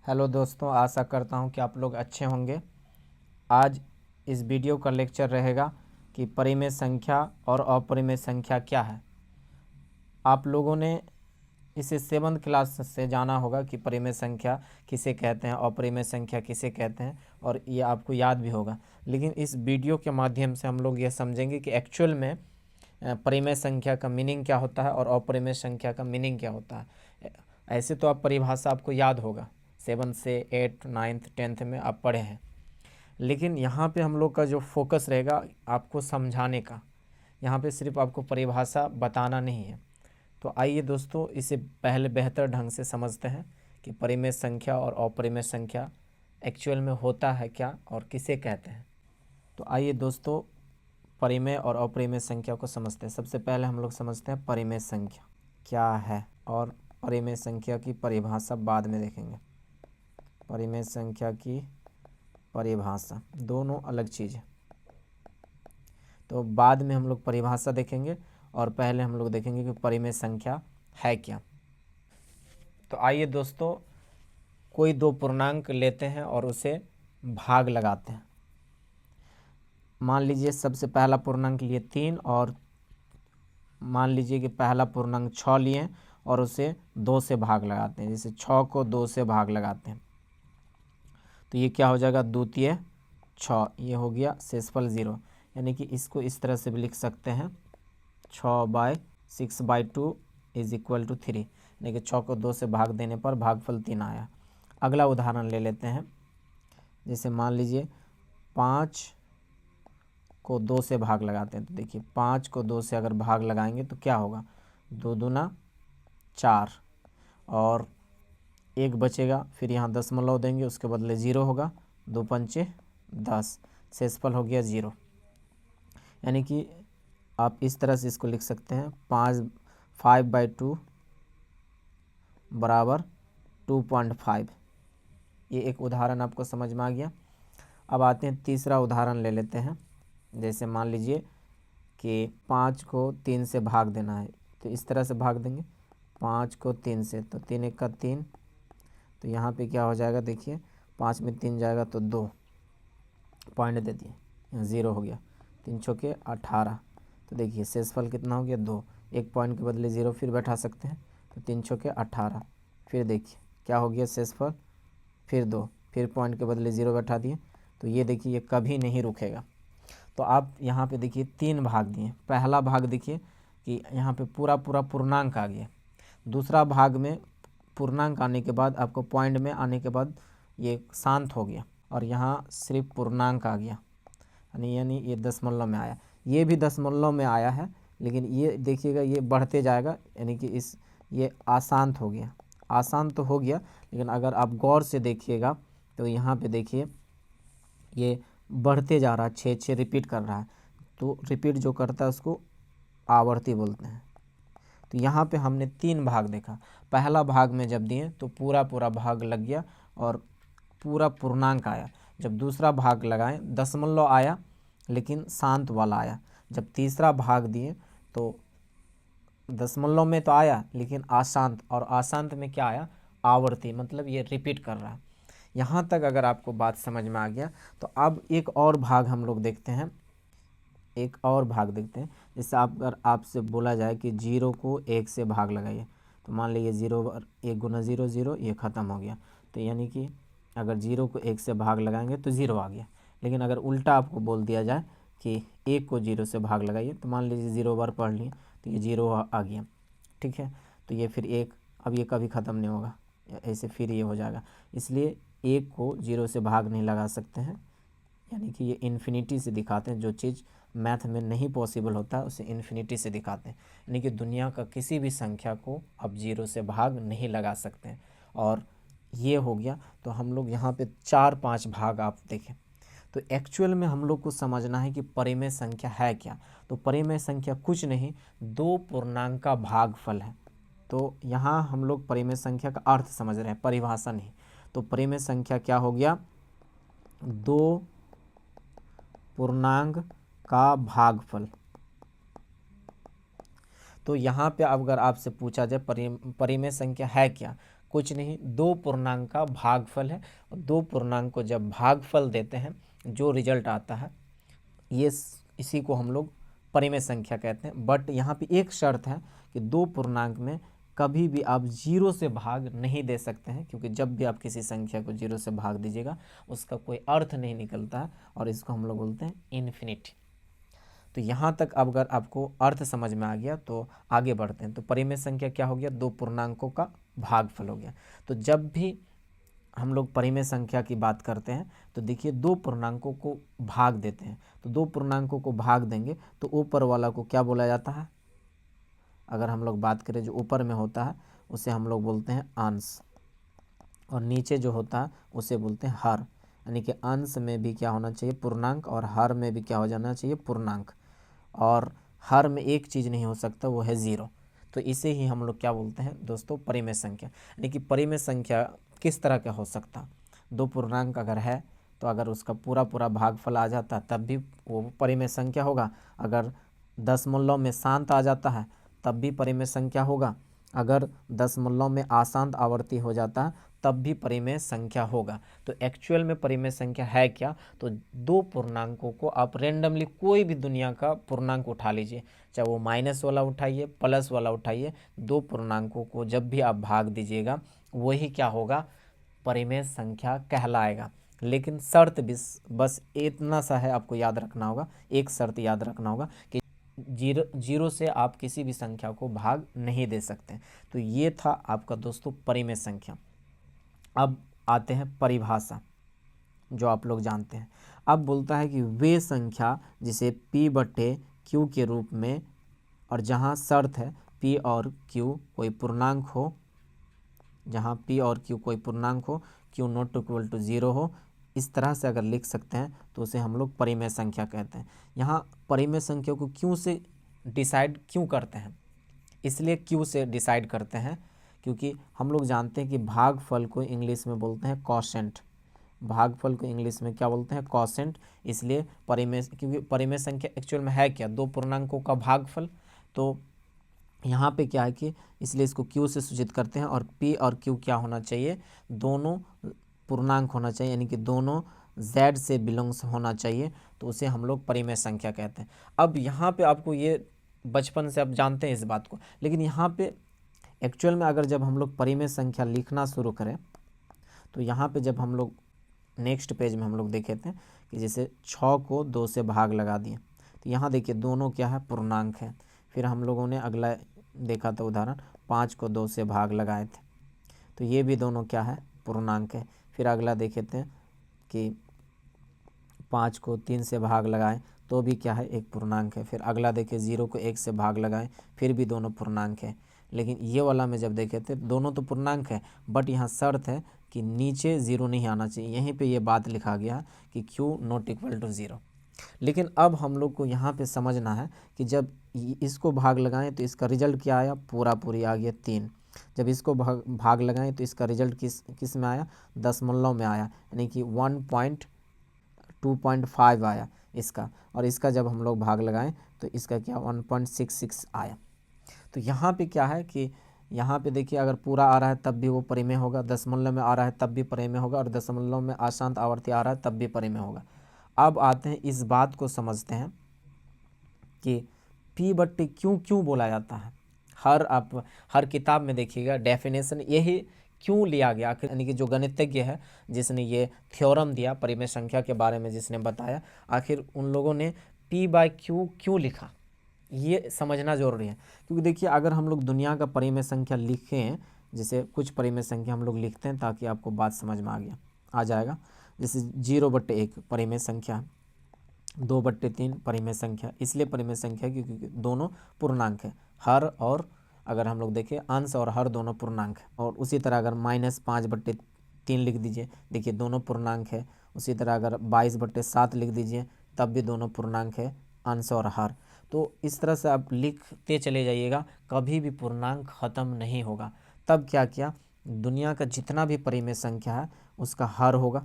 Hello दोस्तों, आशा करता हूं कि आप लोग अच्छे होंगे। आज इस वीडियो का लेक्चर रहेगा कि परिमेय संख्या और अपरिमेय संख्या क्या है। आप लोगों ने इसे 7th क्लास से जाना होगा कि परिमेय संख्या किसे कहते हैं, अपरिमेय संख्या किसे कहते हैं, और ये आपको याद भी होगा। लेकिन इस वीडियो के माध्यम से हम लोग ये समझेंगे कि एक्चुअल में परिमेय संख्या का मीनिंग क्या होता है और अपरिमेय संख्या का मीनिंग क्या होता है। ऐसे तो आप परिभाषा आपको याद होगा, 7 से 8, 9th 10th में आप पढ़े हैं। लेकिन यहाँ पे हम लोग का जो फोकस रहेगा आपको समझाने का, यहाँ पे सिर्फ आपको परिभाषा बताना नहीं है। तो आइए दोस्तों, इसे पहले बेहतर ढंग से समझते हैं कि परिमेय संख्या और अपरिमेय संख्या एक्चुअल में होता है क्या और किसे कहते हैं। तो आइए दोस्तों, परिमेय और अपरिमेय संख्या को समझते हैं। सबसे पहले हम लोग समझते हैं परिमेय संख्या क्या है, और परिमेय संख्या की परिभाषा बाद में देखेंगे। परिमेय संख्या की परिभाषा दोनों अलग चीज़ है, तो बाद में हम लोग परिभाषा देखेंगे और पहले हम लोग देखेंगे कि परिमेय संख्या है क्या। तो आइए दोस्तों, कोई दो पूर्णांक लेते हैं और उसे भाग लगाते हैं। मान लीजिए सबसे पहला पूर्णांक लिए 3 और मान लीजिए कि पहला पूर्णांक 6 लिए और उसे 2 से भाग लगाते हैं। जैसे 6 को 2 से भाग लगाते हैं तो ये क्या हो जाएगा, द्वितीय 6, ये हो गया शेषफल 0। यानी कि इसको इस तरह से भी लिख सकते हैं, 6/6/2 इज इक्वल टू 3। यानी कि 6 को 2 से भाग देने पर भागफल 3 आया। अगला उदाहरण ले लेते हैं। जैसे मान लीजिए 5 को 2 से भाग लगाते हैं, तो देखिए 5 को 2 से अगर भाग लगाएंगे तो क्या होगा, 2 दूना 4 और 1 बचेगा। फिर यहाँ दशमलव देंगे, उसके बदले 0 होगा, 2 पंचे 10, शेषफल हो गया 0। यानी कि आप इस तरह से इसको लिख सकते हैं, 5/2 बराबर 2.5। ये एक उदाहरण आपको समझ में आ गया। अब आते हैं तीसरा उदाहरण ले लेते हैं। जैसे मान लीजिए कि 5 को 3 से भाग देना है, तो इस तरह से भाग देंगे 5 को 3 से, तो 3 1 का 3, तो यहाँ पे क्या हो जाएगा, देखिए 5 में 3 जाएगा तो 2 पॉइंट दे दिए, यहाँ 0 हो गया, 3 छक्के 18। तो देखिए शेषफल कितना हो गया, 2। 1 पॉइंट के बदले 0 फिर बैठा सकते हैं, तो 3 छक्के 18। फिर देखिए क्या हो गया, शेषफल फिर 2, फिर पॉइंट के बदले 0 बैठा दिए, तो ये देखिए ये कभी नहीं रुकेगा। तो आप यहाँ पे देखिए 3 भाग दिए। पहला भाग देखिए कि यहाँ पे पूरा पूरा पूर्णांक आ गया। दूसरा भाग में पूर्णांक आने के बाद आपको पॉइंट में आने के बाद ये शांत हो गया और यहाँ सिर्फ पूर्णांक आ गया, यानी ये दशमलव में आया। ये भी दशमलव में आया है, लेकिन ये देखिएगा ये बढ़ते जाएगा, यानी कि ये अशांत हो गया। आसान तो हो गया, लेकिन अगर आप गौर से देखिएगा तो यहाँ पे देखिए ये बढ़ते जा रहा है, 6 रिपीट कर रहा है। तो रिपीट जो करता है उसको आवर्ती बोलते हैं। तो यहाँ पे हमने 3 भाग देखा। पहला भाग में जब दिए तो पूरा पूरा भाग लग गया और पूरा पूर्णांक आया। जब दूसरा भाग लगाएं दशमलव आया, लेकिन शांत वाला आया। जब तीसरा भाग दिए तो दशमलव में तो आया लेकिन अशांत, और अशांत में क्या आया, आवर्ती, मतलब ये रिपीट कर रहा है। यहाँ तक अगर आपको बात समझ में आ गया तो अब एक और भाग हम लोग देखते हैं। एक और भाग देखते हैं। जैसे अगर आपसे बोला जाए कि 0 को 1 से भाग लगाइए, तो मान लीजिए 0 1 गुना 0 0, ये ख़त्म हो गया। तो यानी कि अगर 0 को 1 से भाग लगाएंगे तो 0 आ गया। लेकिन अगर उल्टा आपको बोल दिया जाए कि 1 को 0 से भाग लगाइए, तो मान लीजिए 0 बार पढ़ लिए तो ये 0 आ गया, ठीक है। तो ये फिर 1, अब ये कभी ख़त्म नहीं होगा, ऐसे फिर ये हो जाएगा। इसलिए 1 को 0 से भाग नहीं लगा सकते हैं, यानी कि ये इन्फिनिटी से दिखाते हैं। जो चीज़ मैथ में नहीं पॉसिबल होता उसे इन्फिनिटी से दिखाते हैं। यानी कि दुनिया का किसी भी संख्या को अब 0 से भाग नहीं लगा सकते हैं। और ये हो गया। तो हम लोग यहाँ पे 4-5 भाग आप देखें। तो एक्चुअल में हम लोग को समझना है कि परिमेय संख्या है क्या। तो परिमेय संख्या कुछ नहीं, 2 पूर्णांक का भागफल है। तो यहाँ हम लोग परिमेय संख्या का अर्थ समझ रहे हैं, परिभाषा नहीं। तो परिमेय संख्या क्या हो गया, 2 पूर्णांक का भागफल। तो यहाँ पे अगर आपसे पूछा जाए परिमेय संख्या है क्या, कुछ नहीं, दो पूर्णांक का भागफल है। और दो पूर्णांक को जब भागफल देते हैं जो रिजल्ट आता है ये इसी को हम लोग परिमेय संख्या कहते हैं। बट यहाँ पे एक शर्त है कि दो पूर्णांक में कभी भी आप जीरो से भाग नहीं दे सकते हैं, क्योंकि जब भी आप किसी संख्या को जीरो से भाग दीजिएगा उसका कोई अर्थ नहीं निकलता है और इसको हम लोग बोलते हैं इन्फिनिटी। तो यहाँ तक अब अगर आपको अर्थ समझ में आ गया तो आगे बढ़ते हैं। तो परिमेय संख्या क्या हो गया, दो पूर्णांकों का भागफल हो गया। तो जब भी हम लोग परिमेय संख्या की बात करते हैं तो देखिए दो पूर्णांकों को भाग देते हैं। तो दो पूर्णांकों को भाग देंगे तो ऊपर वाला को क्या बोला जाता है, अगर हम लोग बात करें जो ऊपर में होता है उसे हम लोग बोलते हैं अंश, और नीचे जो होता है उसे बोलते हैं हर। यानी कि अंश में भी क्या होना चाहिए, पूर्णांक, और हर में भी क्या हो जाना चाहिए, पूर्णांक। और हर में एक चीज़ नहीं हो सकता, वो है ज़ीरो। तो इसे ही हम लोग क्या बोलते हैं दोस्तों, परिमेय संख्या। यानी कि परिमेय संख्या किस तरह का हो सकता, दो पूर्णांक अगर है तो अगर उसका पूरा पूरा भागफल आ जाता तब भी वो परिमेय संख्या होगा। अगर दशमलव में शांत आ जाता है तब भी परिमेय संख्या होगा। अगर दशमलव में अशांत आवर्ती हो जाता है तब भी परिमेय संख्या होगा। तो एक्चुअल में परिमेय संख्या है क्या, तो दो पूर्णांकों को आप रेंडमली कोई भी दुनिया का पूर्णांक उठा लीजिए, चाहे वो माइनस वाला उठाइए प्लस वाला उठाइए, दो पूर्णांकों को जब भी आप भाग दीजिएगा वही क्या होगा, परिमेय संख्या कहलाएगा। लेकिन शर्त बस इतना सा है, आपको याद रखना होगा, एक शर्त याद रखना होगा कि जीरो से आप किसी भी संख्या को भाग नहीं दे सकते। तो ये था आपका दोस्तों परिमेय संख्या। अब आते हैं परिभाषा, जो आप लोग जानते हैं। अब बोलता है कि वे संख्या जिसे P बटे Q के रूप में, और जहाँ शर्त है P और Q कोई पूर्णांक हो, जहाँ P और Q कोई पूर्णांक हो, Q not equal to zero हो, इस तरह से अगर लिख सकते हैं तो उसे हम लोग परिमेय संख्या कहते हैं। यहाँ परिमेय संख्या को क्यों से डिसाइड क्यों करते हैं, इसलिए क्यों से डिसाइड करते हैं क्योंकि हम लोग जानते हैं कि भागफल को इंग्लिश में बोलते हैं कॉशेंट। भागफल को इंग्लिश में क्या बोलते हैं, कॉशेंट। इसलिए परिमेय, क्योंकि परिमेय संख्या एक्चुअल में है क्या, दो पूर्णांकों का भागफल। तो यहाँ पे क्या है कि इसलिए इसको क्यू से सूचित करते हैं। और पी और क्यू क्या होना चाहिए, दोनों पूर्णांक होना चाहिए, यानी कि दोनों z से बिलोंग्स होना चाहिए, तो उसे हम लोग परिमेय संख्या कहते हैं। अब यहाँ पे आपको ये बचपन से आप जानते हैं इस बात को, लेकिन यहाँ पे एक्चुअल में अगर जब हम लोग परिमेय संख्या लिखना शुरू करें तो यहाँ पे जब हम लोग नेक्स्ट पेज में हम लोग देखे थे कि जैसे 6 को 2 से भाग लगा दिए, तो यहाँ देखिए दोनों क्या है, पूर्णांक है। फिर हम लोगों ने अगला देखा था उदाहरण, 5 को 2 से भाग लगाए थे, तो ये भी दोनों क्या है, पूर्णांक है। फिर अगला देखे थे कि 5 को 3 से भाग लगाएं तो भी क्या है, एक पूर्णांक है। फिर अगला देखे 0 को 1 से भाग लगाएं, फिर भी दोनों पूर्णांक है। लेकिन ये वाला में जब देखे थे दोनों तो पूर्णांक है, बट यहाँ शर्त है कि नीचे 0 नहीं आना चाहिए। यहीं पे ये बात लिखा गया कि Q नॉट इक्वल टू 0। लेकिन अब हम लोग को यहाँ पे समझना है कि जब इसको भाग लगाएं तो इसका रिजल्ट क्या आया, पूरा पूरी आ गया 3। जब इसको भाग लगाएं तो इसका रिजल्ट किस में आया, दशमलव में आया, यानी कि 1.2.5 आया इसका। और इसका जब हम लोग भाग लगाएं तो इसका क्या 1.66 आया। तो यहाँ पे क्या है कि यहाँ पे देखिए अगर पूरा आ रहा है तब भी वो परिमेय होगा, दशमलव में आ रहा है तब भी परिमेय होगा, और दशमलव में अशांत आवर्ती आ रहा है तब भी परिमेय होगा। अब आते हैं इस बात को समझते हैं कि P बट्टे क्यों बोला जाता है। हर किताब में देखिएगा डेफिनेशन यही क्यों लिया गया, यानी कि जो गणितज्ञ है जिसने ये थ्योरम दिया परिमेय संख्या के बारे में, जिसने बताया, आखिर उन लोगों ने P/Q क्यों लिखा, ये समझना जरूरी है। क्योंकि देखिए अगर हम लोग दुनिया का परिमेय संख्या लिखें, जैसे कुछ परिमेय संख्या हम लोग लिखते हैं ताकि आपको बात समझ में आ जाएगा। जैसे 0/1 परिमेय संख्या, 2/3 परिमेय संख्या। इसलिए परिमेय संख्या क्योंकि दोनों पूर्णांक है, हर और अगर हम लोग देखें अंश और हर दोनों पूर्णांक है। और उसी तरह अगर -5/3 लिख दीजिए, देखिए दोनों पूर्णांक है। उसी तरह अगर 22/7 लिख दीजिए तब भी दोनों पूर्णांक है, अंश और हर। तो इस तरह से आप लिखते चले जाइएगा, कभी भी पूर्णांक ख़त्म नहीं होगा। तब क्या किया, दुनिया का जितना भी परिमेय संख्या है उसका हर होगा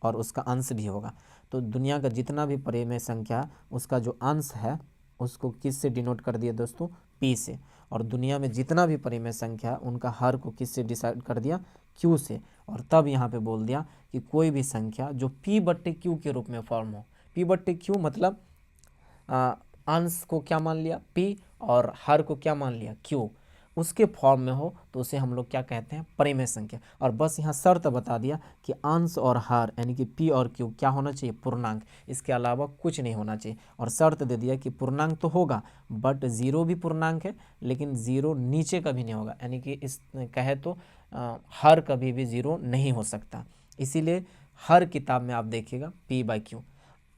और उसका अंश भी होगा। तो दुनिया का जितना भी परिमेय संख्या है उसका जो अंश है उसको किस से डिनोट कर दिया दोस्तों, p से, और दुनिया में जितना भी परिमेय संख्या है उनका हर को किससे डिसाइड कर दिया, q से। और तब यहाँ पे बोल दिया कि कोई भी संख्या जो p/q के रूप में फॉर्म हो, p/q मतलब अंश को क्या मान लिया p और हर को क्या मान लिया q, उसके फॉर्म में हो तो उसे हम लोग क्या कहते हैं, परिमेय संख्या। और बस यहाँ शर्त बता दिया कि अंश और हर यानी कि p और q क्या होना चाहिए, पूर्णांक, इसके अलावा कुछ नहीं होना चाहिए। और शर्त दे दिया कि पूर्णांक तो होगा बट ज़ीरो भी पूर्णांक है, लेकिन ज़ीरो नीचे कभी नहीं होगा, यानी कि इस कहे तो हर कभी भी ज़ीरो नहीं हो सकता। इसीलिए हर किताब में आप देखिएगा p/q।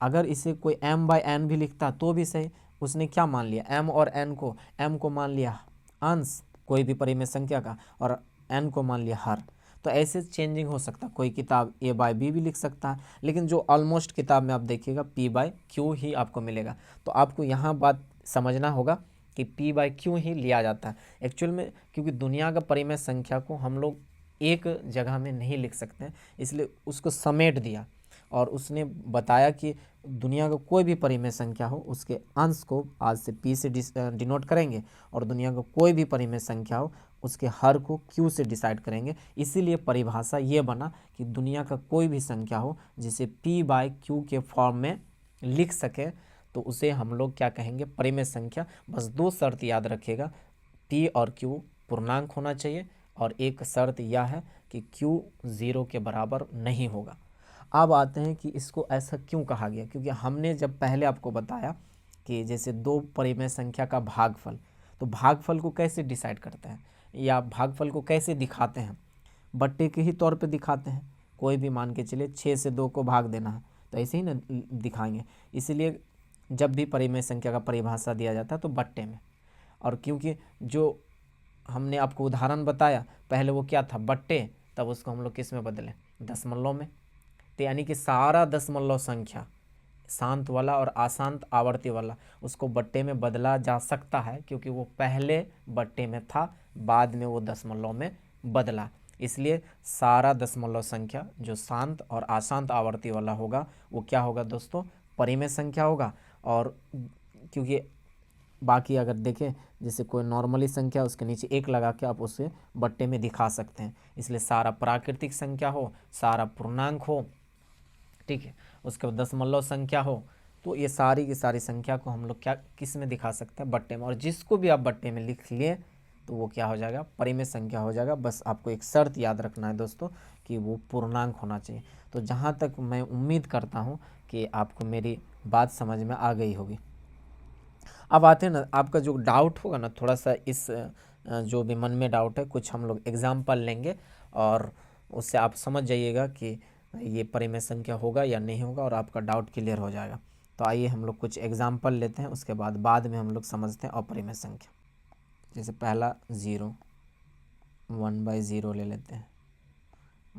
अगर इसे कोई m/n भी लिखता तो भी सही, उसने क्या मान लिया, m और n को, m को मान लिया अंश कोई भी परिमेय संख्या का और n को मान लिया हर। तो ऐसे चेंजिंग हो सकता है, कोई किताब a/b भी लिख सकता है, लेकिन जो ऑलमोस्ट किताब में आप देखिएगा p/q ही आपको मिलेगा। तो आपको यहाँ बात समझना होगा कि p/q ही लिया जाता है एक्चुअल में, क्योंकि दुनिया का परिमेय संख्या को हम लोग एक जगह में नहीं लिख सकते हैं, इसलिए उसको समेट दिया और उसने बताया कि दुनिया का कोई भी परिमेय संख्या हो उसके अंश को आज से p से डिनोट करेंगे, और दुनिया का कोई भी परिमेय संख्या हो उसके हर को q से डिसाइड करेंगे। इसीलिए परिभाषा ये बना कि दुनिया का कोई भी संख्या हो जिसे p/q के फॉर्म में लिख सके तो उसे हम लोग क्या कहेंगे, परिमेय संख्या। बस दो शर्त याद रखिएगा, p और q पूर्णांक होना चाहिए और एक शर्त यह है कि q 0 के बराबर नहीं होगा। अब आते हैं कि इसको ऐसा क्यों कहा गया, क्योंकि हमने जब पहले आपको बताया कि जैसे दो परिमेय संख्या का भागफल, तो भागफल को कैसे डिसाइड करते हैं या भागफल को कैसे दिखाते हैं, बट्टे के ही तौर पे दिखाते हैं। कोई भी मान के चलिए 6 से 2 को भाग देना है तो ऐसे ही ना दिखाएंगे। इसीलिए जब भी परिमेय संख्या का परिभाषा दिया जाता है तो बट्टे में। और क्योंकि जो हमने आपको उदाहरण बताया पहले वो क्या था, बट्टे, तब उसको हम लोग किस में बदलें, दशमलव में। तो यानी कि सारा दशमलव संख्या, शांत वाला और अशांत आवर्ती वाला, उसको बट्टे में बदला जा सकता है क्योंकि वो पहले बट्टे में था, बाद में वो दशमलव में बदला। इसलिए सारा दशमलव संख्या जो शांत और अशांत आवर्ती वाला होगा वो क्या होगा दोस्तों, परिमेय संख्या होगा। और क्योंकि बाकी अगर देखें जैसे कोई नॉर्मली संख्या उसके नीचे एक लगा के आप उसे बट्टे में दिखा सकते हैं। इसलिए सारा प्राकृतिक संख्या हो, सारा पूर्णांक हो, ठीक है, उसके बाद दशमलव संख्या हो, तो ये सारी की सारी संख्या को हम लोग क्या किस में दिखा सकते हैं, बट्टे में। और जिसको भी आप बट्टे में लिख लिए तो वो क्या हो जाएगा, परिमेय संख्या हो जाएगा। बस आपको एक शर्त याद रखना है दोस्तों कि वो पूर्णांक होना चाहिए। तो जहाँ तक मैं उम्मीद करता हूँ कि आपको मेरी बात समझ में आ गई होगी। अब आते हैं ना, आपका जो डाउट होगा ना थोड़ा सा, इस जो भी मन में डाउट है कुछ हम लोग एग्जाम्पल लेंगे और उससे आप समझ जाइएगा कि ये परिमेय संख्या होगा या नहीं होगा और आपका डाउट क्लियर हो जाएगा। तो आइए हम लोग कुछ एग्जाम्पल लेते हैं, उसके बाद में हम लोग समझते हैं अपरिमेय संख्या। जैसे पहला 0, 1/0 ले लेते हैं,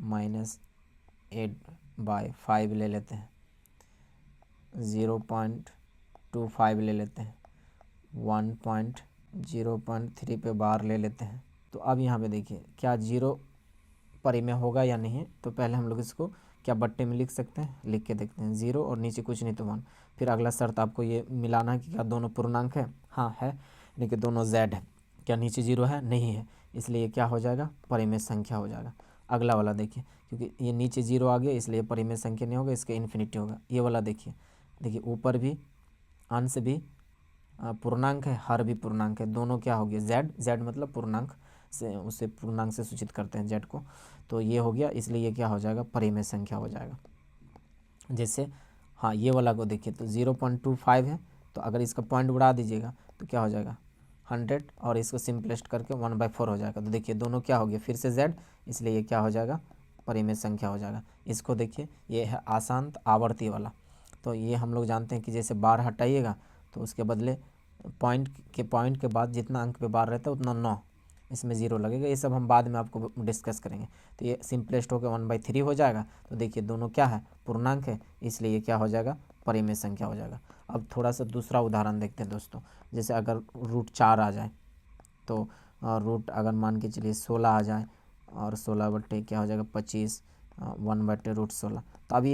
-8/5 ले लेते हैं, 0.25 ले लेते हैं, 1.0.3 पे बार ले लेते हैं। तो अब यहाँ पे देखिए क्या 0 परिमेय होगा या नहीं। तो पहले हम लोग इसको क्या बट्टे में लिख सकते हैं, लिख के देखते हैं 0 और नीचे कुछ नहीं तो 1। फिर अगला शर्त आपको ये मिलाना है कि क्या दोनों पूर्णांक है, हाँ है, यानी कि दोनों z है। क्या नीचे 0 है, नहीं है, इसलिए ये क्या हो जाएगा, परिमेय संख्या हो जाएगा। अगला वाला देखिए, क्योंकि ये नीचे 0 आ गया इसलिए परिमेय संख्या नहीं होगा, इसके इन्फिनिटी होगा। ये वाला देखिए, देखिए ऊपर भी अंश भी पूर्णांक है, हर भी पूर्णांक है, दोनों क्या हो गया, z मतलब पूर्णांक से, उसे पूर्णांक से सूचित करते हैं z को। तो ये हो गया, इसलिए ये क्या हो जाएगा, परिमेय संख्या हो जाएगा। जैसे हाँ ये वाला को देखिए तो 0.25 है, तो अगर इसका पॉइंट उड़ा दीजिएगा तो क्या हो जाएगा 100, और इसको सिंपलेस्ट करके 1/4 हो जाएगा। तो देखिए दोनों क्या हो गया, फिर से z, इसलिए ये क्या हो जाएगा, परिमेय संख्या हो जाएगा। इसको देखिए ये है अशांत आवर्ती वाला, तो ये हम लोग जानते हैं कि जैसे बार हटाइएगा तो उसके बदले पॉइंट के बाद जितना अंक पे बार रहता है उतना 9, इसमें 0 लगेगा। ये सब हम बाद में आपको डिस्कस करेंगे। तो ये सिंपलेस्ट होकर 1/3 हो जाएगा। तो देखिए दोनों क्या है, पूर्णांक है, इसलिए ये क्या हो जाएगा, परिमेय संख्या हो जाएगा। अब थोड़ा सा दूसरा उदाहरण देखते हैं दोस्तों। जैसे अगर √4 आ जाए तो रूट अगर मान के चलिए 16 आ जाए और 16 बट्टे क्या हो जाएगा 25, 1/√16। तो अब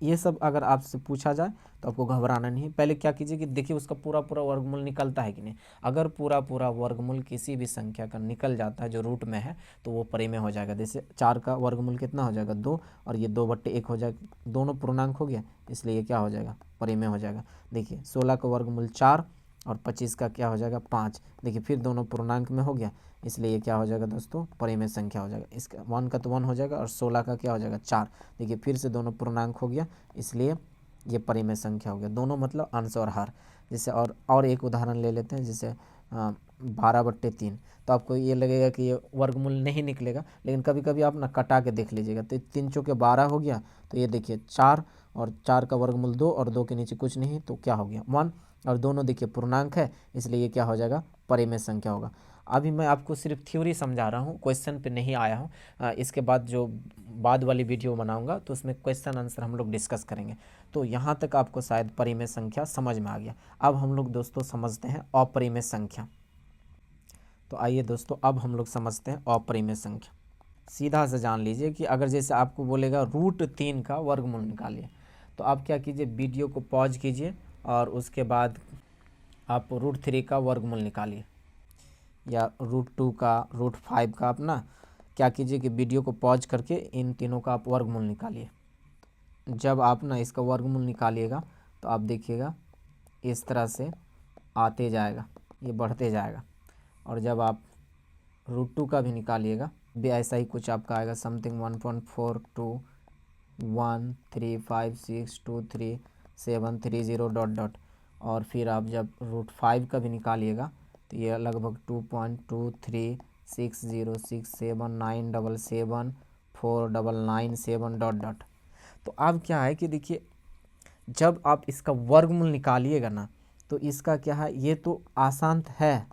ये सब अगर आपसे पूछा जाए तो आपको घबराना नहीं है। पहले क्या कीजिए कि देखिए उसका पूरा पूरा वर्गमूल निकलता है कि नहीं। अगर पूरा पूरा वर्गमूल किसी भी संख्या का निकल जाता है जो रूट में है तो वो परिमेय हो जाएगा। जैसे 4 का वर्गमूल कितना हो जाएगा 2, और ये 2/1 हो जाएगा, दोनों पूर्णांक हो गया, इसलिए ये क्या हो जाएगा परिमेय हो जाएगा। देखिए 16 का वर्गमूल 4 और 25 का क्या हो जाएगा 5। देखिए फिर दोनों पूर्णांक में हो गया, इसलिए ये क्या हो जाएगा दोस्तों परिमेय संख्या हो जाएगा। इसका 1 का तो 1 हो जाएगा और 16 का क्या हो जाएगा 4। देखिए फिर से दोनों पूर्णांक हो गया, इसलिए ये परिमेय संख्या हो गया। दोनों मतलब अंश और हर। जैसे और एक उदाहरण ले लेते हैं, जैसे 12/3। तो आपको ये लगेगा कि ये वर्गमूल नहीं निकलेगा, लेकिन कभी कभी आप ना कटा के देख लीजिएगा। तो 3 चौके 12 हो गया, तो ये देखिए 4 और 4 का वर्गमूल 2 और 2 के नीचे कुछ नहीं, तो क्या हो गया 1। और दोनों देखिए पूर्णांक है, इसलिए ये क्या हो जाएगा परिमेय संख्या होगा। अभी मैं आपको सिर्फ थ्योरी समझा रहा हूँ, क्वेश्चन पे नहीं आया हूँ। इसके बाद जो बाद वाली वीडियो बनाऊंगा तो उसमें क्वेश्चन आंसर हम लोग डिस्कस करेंगे। तो यहाँ तक आपको शायद परिमेय संख्या समझ में आ गया। अब हम लोग दोस्तों समझते हैं अपरिमेय संख्या। तो आइए दोस्तों अब हम लोग समझते हैं अपरिमेय संख्या। सीधा से जान लीजिए कि अगर जैसे आपको बोलेगा √3 का वर्गमूल निकालिए, तो आप क्या कीजिए वीडियो को पॉज कीजिए और उसके बाद आप √3 का वर्गमूल निकालिए, या √2 का, √5 का। आप ना क्या कीजिए कि वीडियो को पॉज करके इन तीनों का आप वर्गमूल निकालिए। जब आप ना इसका वर्गमूल निकालिएगा तो आप देखिएगा इस तरह से आते जाएगा, ये बढ़ते जाएगा। और जब आप √2 का भी निकालिएगा भी ऐसा ही कुछ आपका आएगा, समथिंग 1.4213562370 ... और फिर आप जब √5 का भी निकालिएगा तो ये लगभग 2.23606797749997 ... तो अब क्या है कि देखिए जब आप इसका वर्गमूल निकालिएगा ना तो इसका क्या है, ये तो आसान है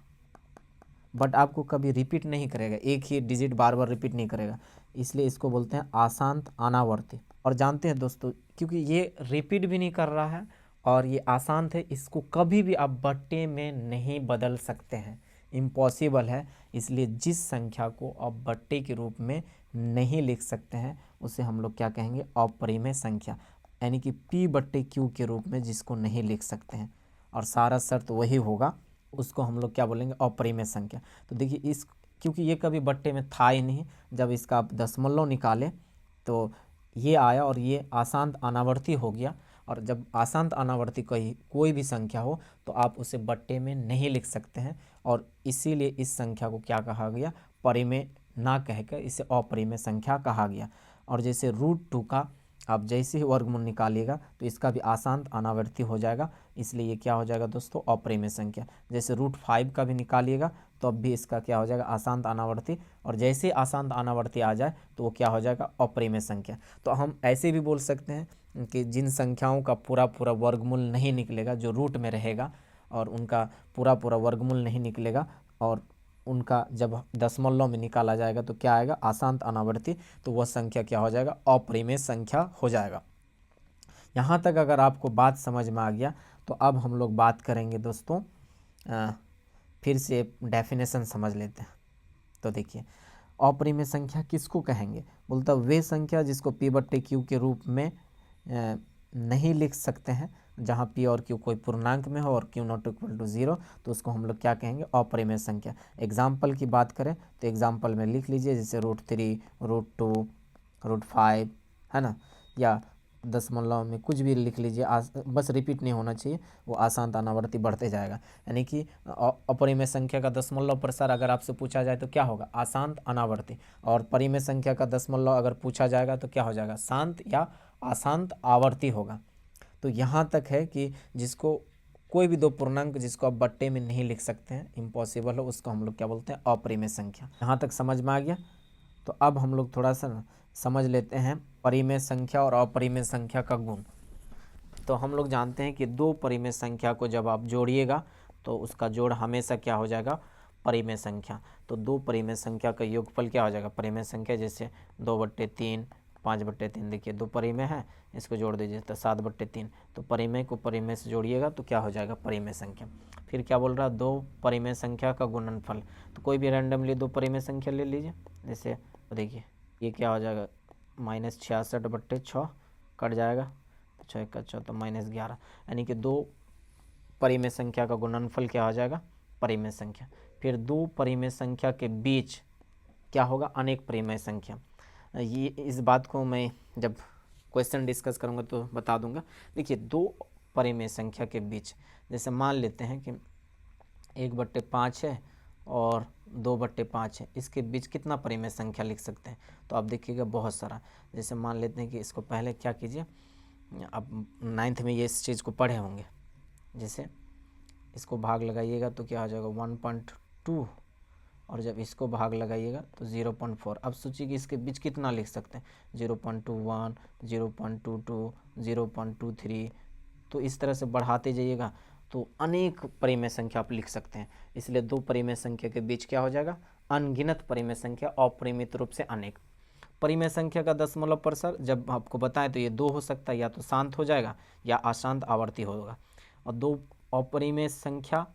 बट आपको कभी रिपीट नहीं करेगा, एक ही डिजिट बार बार रिपीट नहीं करेगा, इसलिए इसको बोलते हैं आशांत अनावर्ती। और जानते हैं दोस्तों क्योंकि ये रिपीट भी नहीं कर रहा है और ये आसान है, इसको कभी भी आप बट्टे में नहीं बदल सकते हैं, इम्पॉसिबल है। इसलिए जिस संख्या को आप बट्टे के रूप में नहीं लिख सकते हैं उसे हम लोग क्या कहेंगे अपरिमेय संख्या, यानी कि P/Q के रूप में जिसको नहीं लिख सकते हैं और सारा शर्त वही होगा, उसको हम लोग क्या बोलेंगे अपरिमेय संख्या। तो देखिए इस क्योंकि ये कभी बट्टे में था ही नहीं, जब इसका आप दशमलव निकाले तो ये आया और ये आशांत अनावर्ती हो गया। और जब आशांत अनावर्ती कोई भी संख्या हो तो आप उसे बट्टे में नहीं लिख सकते हैं, और इसीलिए इस संख्या को क्या कहा गया परिमेय ना कहकर इसे अपरिमेय संख्या कहा गया। और जैसे √2 का आप जैसे ही वर्गमूल निकालिएगा तो इसका भी आशांत अनावर्ती हो जाएगा, इसलिए ये क्या हो जाएगा दोस्तों अपरिमेय संख्या। जैसे √5 का भी निकालिएगा तो अब भी इसका क्या हो जाएगा आशांत अनावर्ती, और जैसे ही आशांत अनावर्ती आ जाए तो वो क्या हो जाएगा अपरिमेय संख्या। तो हम ऐसे भी बोल सकते हैं कि जिन संख्याओं का पूरा पूरा वर्गमूल नहीं निकलेगा, जो रूट में रहेगा और उनका पूरा पूरा वर्गमूल नहीं निकलेगा और उनका जब दशमलव में निकाला जाएगा तो क्या आएगा आशांत अनावर्ती, तो वह संख्या क्या हो जाएगा अपरिमेय संख्या हो जाएगा। यहाँ तक अगर आपको बात समझ में आ गया तो अब हम लोग बात करेंगे दोस्तों, फिर से डेफिनेशन समझ लेते हैं। तो देखिए अपरिमेय संख्या किसको कहेंगे, बोलता वे संख्या जिसको P/Q के रूप में नहीं लिख सकते हैं, जहाँ P और Q कोई पूर्णांक में हो और Q ≠ 0, तो उसको हम लोग क्या कहेंगे अपरिमेय संख्या। एग्जाम्पल की बात करें तो एग्जाम्पल में लिख लीजिए, जैसे √3, √2, √5 है ना, या दशमलव में कुछ भी लिख लीजिए, बस रिपीट नहीं होना चाहिए, वो आशांत अनावर्ती बढ़ते जाएगा। यानी कि अपरिमेय संख्या का दशमलव प्रसार अगर आपसे पूछा जाए तो क्या होगा आशांत अनावर्ती, और परिमेय संख्या का दशमलव अगर पूछा जाएगा तो क्या हो जाएगा शांत या अशांत आवर्ती होगा। तो यहाँ तक है कि जिसको कोई भी दो पूर्णांक जिसको आप बट्टे में नहीं लिख सकते हैं, इम्पॉसिबल हो, उसको हम लोग क्या बोलते हैं अपरिमेय संख्या। यहाँ तक समझ में आ गया। तो अब हम लोग थोड़ा सा समझ लेते हैं परिमेय संख्या और अपरिमेय संख्या का गुण। तो हम लोग जानते हैं कि दो परिमेय संख्या को जब आप जोड़िएगा तो उसका जोड़ हमेशा क्या हो जाएगा परिमेय संख्या। तो दो परिमेय संख्या का योगफल क्या हो जाएगा परिमेय संख्या, जैसे 2/3, 5/3, देखिए दो परिमेय है, इसको जोड़ दीजिए तो 7/3। तो परिमेय को परिमेय से जोड़िएगा तो क्या हो जाएगा परिमेय संख्या। फिर क्या बोल रहा है दो परिमेय संख्या का गुणनफल, तो कोई भी रैंडमली दो परिमेय संख्या ले लीजिए, जैसे देखिए ये क्या हो जाएगा -66/6 कट जाएगा, तो 6 का 14 तो -11, यानी कि दो परिमेय संख्या का गुणनफल क्या हो जाएगा, परिमेय संख्या। फिर दो परिमेय संख्या के बीच क्या होगा, अनेक परिमेय संख्या। ये इस बात को मैं जब क्वेश्चन डिस्कस करूँगा तो बता दूंगा। देखिए, दो परिमेय संख्या के बीच, जैसे मान लेते हैं कि 1/5 है और 2/5 है, इसके बीच कितना परिमेय संख्या लिख सकते हैं, तो आप देखिएगा बहुत सारा। जैसे मान लेते हैं कि इसको पहले क्या कीजिए, आप 9th में ये इस चीज़ को पढ़े होंगे, जैसे इसको भाग लगाइएगा तो क्या हो जाएगा 1.2, और जब इसको भाग लगाइएगा तो 0.4। अब सोचिए कि इसके बीच कितना लिख सकते हैं, 0.21, 0.22, 0.23, तो इस तरह से बढ़ाते जाइएगा तो अनेक परिमेय संख्या आप लिख सकते हैं। इसलिए दो परिमेय संख्या के बीच क्या हो जाएगा, अनगिनत परिमेय संख्या, अपरिमित रूप से अनेक। परिमेय संख्या का दशमलव प्रसार जब आपको बताएं तो ये 2 हो सकता है, या तो शांत हो जाएगा या अशांत आवर्ती होगा। और दो अपरिमेय संख्या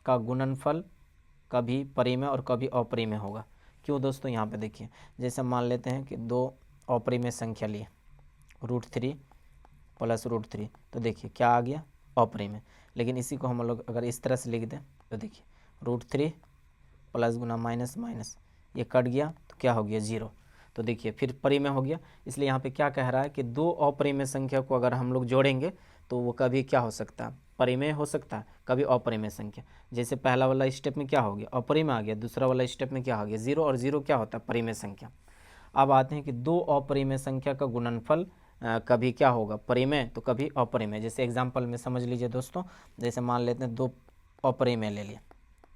का गुणनफल कभी परिमेय और कभी अपरिमेय होगा। क्यों दोस्तों, यहाँ पे देखिए, जैसे मान लेते हैं कि दो अपरिमेय संख्या लिए, √3 + √3, तो देखिए क्या आ गया, अपरिमेय। लेकिन इसी को हम लोग अगर इस तरह से लिख दें तो देखिए √3 प्लस गुना माइनस माइनस, ये कट गया तो क्या हो गया, 0, तो देखिए फिर परिमेय हो गया। इसलिए यहाँ पे क्या कह रहा है कि दो अपरिमेय संख्या को अगर हम लोग जोड़ेंगे तो वो कभी क्या हो सकता है, परिमेय हो सकता है, कभी अपरिमेय संख्या। जैसे पहला वाला स्टेप में क्या हो गया, अपरिमेय आ गया, दूसरा वाला स्टेप में क्या हो गया, 0, और 0 क्या होता है, परिमेय संख्या। अब आते हैं कि दो अपरिमेय संख्या का गुणनफल कभी क्या होगा, परिमेय तो कभी अपरिमेय। जैसे एग्जाम्पल में समझ लीजिए दोस्तों, जैसे मान लेते हैं दो अपरिमेय ले लिए,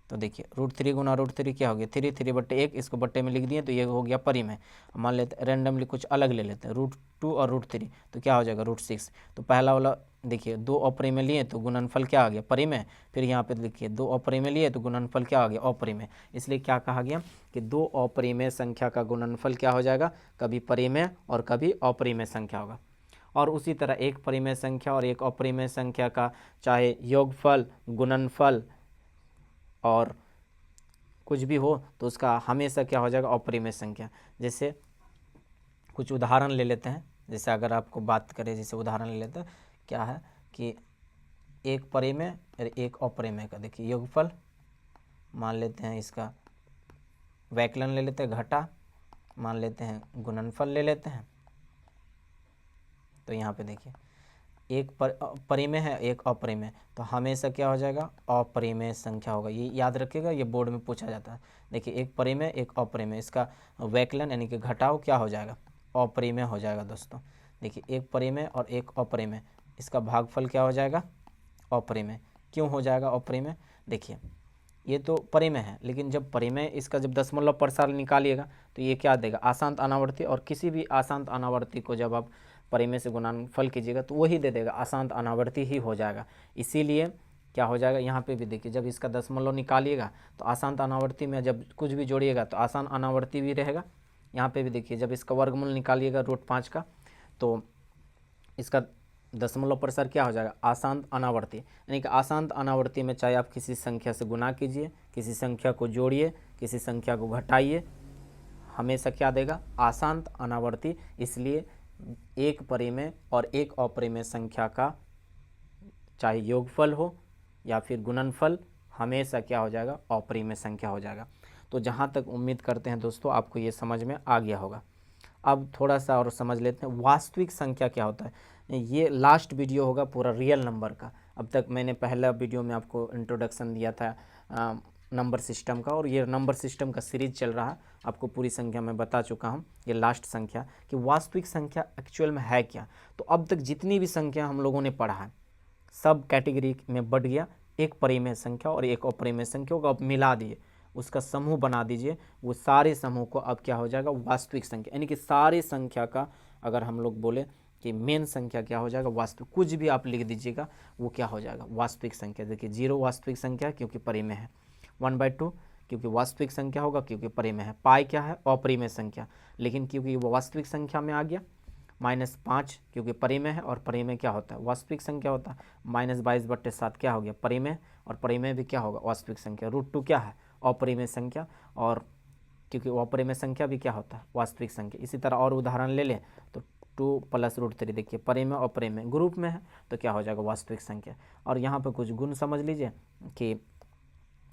तो देखिए √3 गुना √3 क्या हो गया, 3, 3/1, इसको बट्टे में लिख दिए तो ये हो गया परिमेय। मान लेते हैं रैंडमली कुछ अलग ले लेते हैं, √2 और √3, तो क्या हो जाएगा, √6। तो पहला वाला देखिए दो अपरिमेय लिए तो गुणनफल क्या आ गया, परिमेय। फिर यहाँ पे देखिए दो अपरिमेय लिए तो गुणनफल क्या आ गया, अपरिमेय। इसलिए क्या कहा गया कि दो अपरिमेय संख्या का गुणनफल क्या हो जाएगा, कभी परिमेय और कभी अपरिमेय संख्या होगा। और उसी तरह एक परिमेय संख्या और एक अपरिमेय संख्या का चाहे योगफल, गुणनफल और कुछ भी हो तो उसका हमेशा क्या हो जाएगा, अपरिमेय संख्या। जैसे कुछ उदाहरण ले लेते हैं, जैसे अगर आपको बात करें, जैसे उदाहरण ले लेते हैं, क्या है कि एक परिमेय और एक अपरिमेय का देखिए योगफल, मान लेते हैं इसका वैकलन ले लेते हैं, घटा, मान लेते हैं गुणनफल ले लेते हैं। तो यहाँ पे देखिए एक परिमेय है, एक अपरिमेय, तो हमेशा क्या हो जाएगा, अपरिमेय संख्या होगा। ये याद रखिएगा, ये बोर्ड में पूछा जाता है। देखिए एक परिमेय एक अपरिमेय, इसका वैकलन यानी कि घटाव क्या हो जाएगा, अपरिमेय हो जाएगा दोस्तों। देखिए एक परिमेय और एक अपरिमेय, इसका भागफल क्या हो जाएगा, अपरिमेय। क्यों हो जाएगा अपरिमेय, देखिए ये तो परिमेय है, लेकिन जब परिमेय इसका जब दशमलव प्रसार निकालिएगा तो ये क्या देगा, अशांत अनावर्ती। और किसी भी अशांत अनावर्ती को जब आप परिमेय से गुणनफल कीजिएगा तो वही दे देगा, अशांत अनावर्ती ही हो जाएगा। इसीलिए क्या हो जाएगा, यहाँ पे भी देखिए जब इसका दशमलव निकालिएगा तो अशांत अनावर्ती में जब कुछ भी जोड़िएगा तो आसान अनावर्ती भी रहेगा। यहाँ पे भी देखिए जब इसका वर्गमूल निकालिएगा √5 का, तो इसका दशमलव प्रसार क्या हो जाएगा, अशांत अनावर्ती। यानी कि अशांत अनावर्ती में चाहे आप किसी संख्या से गुना कीजिए, किसी संख्या को जोड़िए, किसी संख्या को घटाइए, हमेशा क्या देगा, अशांत अनावर्ती। इसलिए एक परिमेय और एक अपरिमेय संख्या का चाहे योगफल हो या फिर गुणनफल, हमेशा क्या हो जाएगा, अपरिमेय संख्या हो जाएगा। तो जहाँ तक उम्मीद करते हैं दोस्तों आपको ये समझ में आ गया होगा। अब थोड़ा सा और समझ लेते हैं वास्तविक संख्या क्या होता है। ये लास्ट वीडियो होगा पूरा रियल नंबर का। अब तक मैंने पहला वीडियो में आपको इंट्रोडक्शन दिया था नंबर सिस्टम का, और ये नंबर सिस्टम का सीरीज चल रहा है, आपको पूरी संख्या में बता चुका हूँ। ये लास्ट संख्या कि वास्तविक संख्या एक्चुअल में है क्या। तो अब तक जितनी भी संख्या हम लोगों ने पढ़ा है सब कैटेगरी में बढ़ गया, एक परिमेय संख्या और एक अपरिमेय संख्या को अब मिला दिए, उसका समूह बना दीजिए, वो सारे समूह को अब क्या हो जाएगा, वास्तविक संख्या। यानी कि सारी संख्या का अगर हम लोग बोले कि मेन संख्या क्या हो जाएगा, वास्तविक। कुछ भी आप लिख दीजिएगा वो क्या हो जाएगा, वास्तविक संख्या। देखिए 0 वास्तविक संख्या क्योंकि परिमेय है, 1/2 क्योंकि वास्तविक संख्या होगा क्योंकि परिमेय है, पाई क्या है, अपरिमेय संख्या, लेकिन क्योंकि वो वास्तविक संख्या में आ गया, -5 क्योंकि परिमेय है, और परिमेय क्या होता है, वास्तविक संख्या होता है। -22/7 क्या हो गया, परिमेय, और परिमेय भी क्या होगा, वास्तविक संख्या। √2 क्या है, अपरिमेय संख्या, और क्योंकि अपरिमेय संख्या भी क्या होता है, वास्तविक संख्या। इसी तरह और उदाहरण ले लें तो 2 प्लस रूट 3, देखिए परिमेय और परिमेय ग्रुप में है तो क्या हो जाएगा वास्तविक संख्या। और यहाँ पे कुछ गुण समझ लीजिए कि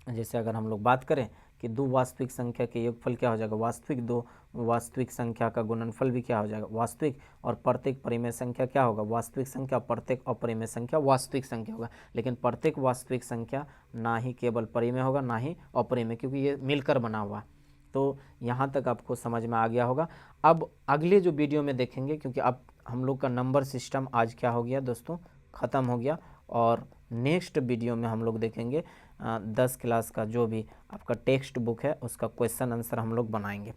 जैसे अगर हम लोग बात करें कि 2 वास्तविक संख्या के योगफल क्या हो जाएगा वास्तविक, 2 वास्तविक संख्या का गुणनफल भी क्या हो जाएगा वास्तविक, और प्रत्येक परिमेय संख्या क्या होगा वास्तविक संख्या, प्रत्येक अपरिमेय संख्या वास्तविक संख्या होगा। लेकिन प्रत्येक वास्तविक संख्या ना ही केवल परिमेय होगा ना ही अपरिमेय, क्योंकि ये मिलकर बना हुआ। तो यहाँ तक आपको समझ में आ गया होगा। अब अगले जो वीडियो में देखेंगे, क्योंकि अब हम लोग का नंबर सिस्टम आज क्या हो गया दोस्तों ख़त्म हो गया, और नेक्स्ट वीडियो में हम लोग देखेंगे 10 क्लास का जो भी आपका टेक्स्ट बुक है उसका क्वेश्चन आंसर हम लोग बनाएंगे।